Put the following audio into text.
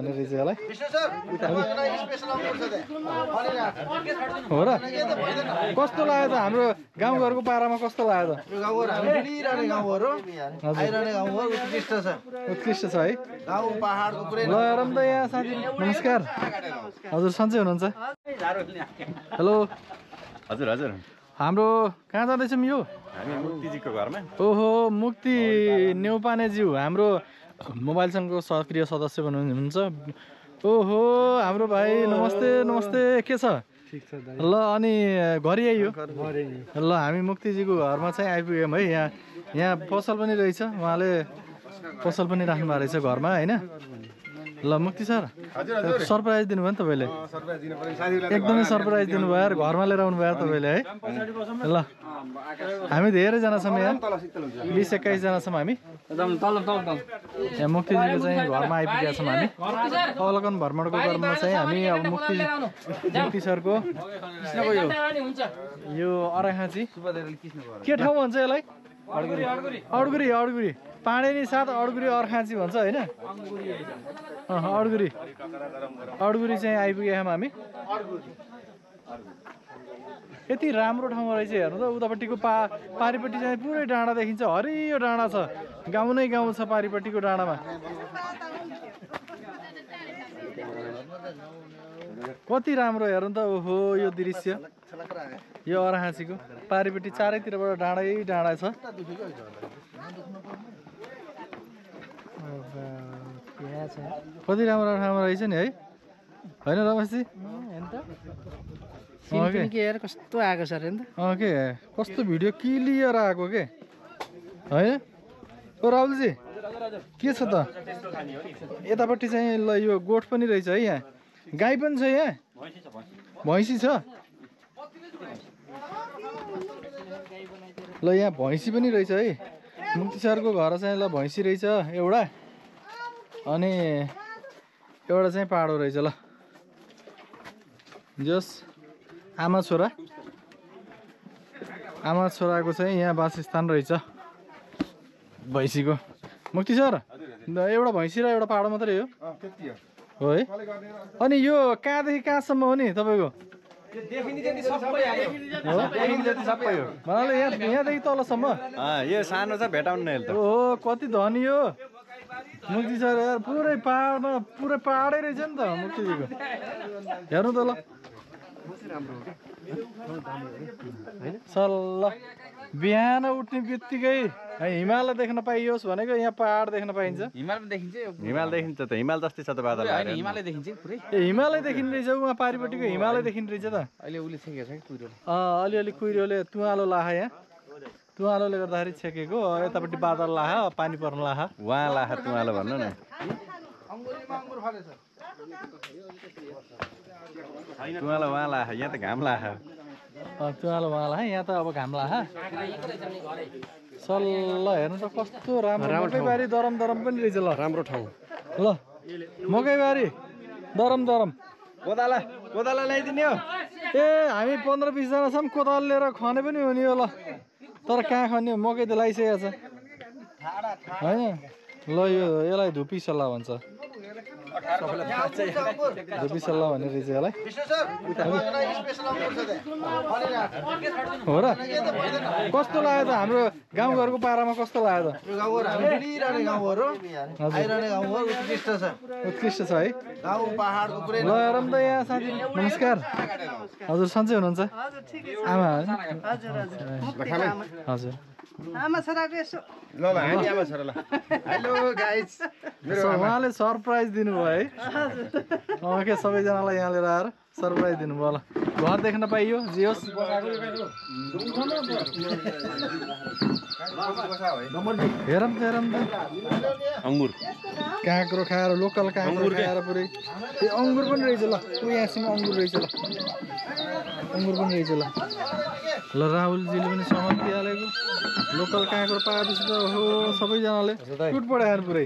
भन्ने रहेछ यसलाई हो र कस्तो लाग्यो त हाम्रो गाउँघरको पारामा कस्तो लाग्यो त उत्कृष्ट छ है ल हेरौँ त यहाँ साथी नमस्कार हजुर सन्चै हुनुहुन्छ हेलो हजुर हजुर हाम्रो कहाँ जाँदैछौँ यो हामी मुक्तिजीको घरमा ओहो मुक्ति नेउपानेज्यू हाम्रो मोबाइलसँगको सक्रिय सदस्य हुनुहुन्छ ओहो हाम्रो भाइ नमस्ते नमस्ते के छ ल अनि घरि आइयो ल हामी मुक्तिजीको घरमा चाहिँ आइपुग्यौँ है यहाँ पसल पनि रहेछ उहाँले पसल पनि राख्नु भएको रहेछ घरमा होइन ल मुक्ति सर सरप्राइज दिनुभयो नि तपाईँले एकदमै सरप्राइज दिनुभयो यार घरमा लिएर आउनु भयो तपाईँले है ल हामी धेरैजना छौँ यहाँ 20-21 जना छौँ हामी यहाँ मुक्तिजीको चाहिँ घरमा आइपुगेका छौँ हामी अवलोकन भ्रमणको क्रममा चाहिँ हामी अब मुक्ति सरको यो अराखाँची के ठाउँ भन्छ यसलाई अड्गुरी पाडेनी साथ अड्गुरी अर्खाँची भन्छ होइन अड्गुरी चाहिँ आइपुगेका हामी यति राम्रो ठाउँमा रहेछ हेर्नु त उतापट्टिको पारिपट्टि चाहिँ पुरै डाँडा देखिन्छ हरियो डाँडा छ गाउँ नै गाउँ छ पारिपट्टिको डाँडामा कति राम्रो हेर्नु त ओहो यो दृश्य यो अराखाँचीको पारिपट्टि चारैतिरबाट डाँडै डाँडा छ कति राम्रो ठाउँमा रहेछ नि है होइन रमेशजी कस्तो आएको छ के कस्तो भिडियो क्लियर आएको के होइन ओ राहुलजी के छ त यतापट्टि चाहिँ ल यो गोठ पनि रहेछ है यहाँ गाई पनि छ यहाँ भैँसी छ ल यहाँ भैँसी पनि रहेछ है मुक्ति सरको घर चाहिँ ल भैँसी रहेछ एउटा अनि एउटा चाहिँ पाडो रहेछ ल जस आमा छोराको चाहिँ यहाँ वासस्थान रहेछ भैँसीको मुक्ति सर एउटा भैँसी र एउटा पाडो मात्रै हो है अनि यो कहाँदेखि कहाँसम्म हो नि तपाईँको भन्नाले यहाँदेखि तलसम्म यो सानो छ भेटाउनु ओहो कति धनी हो मुक्ति सर यार पुरै पाहाडै रहेछ नि त मुक्तिजीको हेर्नु त ल सल्ल बिहान उठ्ने बित्तिकै हिमालय देख्न पाइयोस् भनेको यहाँ पहाड देख्न पाइन्छ हिमाल देखिन्छ त हिमाल जस्तै छ त बादल हिमालय देखिन्छ पुरै हिमालय देखिने रहेछ उहाँ पारिपट्टिको हिमालय देखिने रहेछ त अलिअलि कुहिरोले तुवालो लाहा यहाँ तुवालोले गर्दाखेरि छेकेको यतापट्टि बादल लाहा पानी पर्न लाहा उहाँ लाहा तुवालो भन्नु न तुवालो उहाँ लाहा यहाँ त घाम लाहा तुवालो उहाँ लाहा यहाँ त अब घाम लाहा सल्ल हेर्नु त कस्तो राम्रो मकैबारी दरम पनि रहेछ ल राम्रो ठाउँ ल मकैबारी दरम कोदाला ल्याइदिने हो ए हामी 15-20 जना छौँ कोदाल लिएर खने पनि हो नि हो ल तर कहाँ खन्ने हो मकै त लगाइसकेको छ होइन ल यसलाई धुपी सल्लाह भन्छ धुपी सल्लाह भन्ने रहेछ यसलाई हो र कस्तो लाग्यो त हाम्रो गाउँघरको पारामा कस्तो लाग्यो त उत्कृष्ट छ है ल हेरौँ त यहाँ साथी नमस्कार हजुर सन्चै हुनुहुन्छ आमा हजुर आमा छोराको यसो ल हामी आमा छोरा ल हेलो गाइस उहाँले सरप्राइज दिनुभयो है के सबैजनालाई यहाँ लिएर आएर सरप्राइज दिनुभयो ल घर देख्न पाइयो जे होस् हेरौँ त अङ्गुर काँक्रो खाएर लोकल काँक्रो खाएर पुरै ए अङ्गुर पनि रहेछ ल यहाँसम्म अङ्गुर रहेछ ल अङ्गुर पनि रहेछ ल राहुलजीले पनि सामान दिइहालेको लोकल काँक्रो पाएपछि त हो सबैजनाले टुट पऱ्यो यार पुरै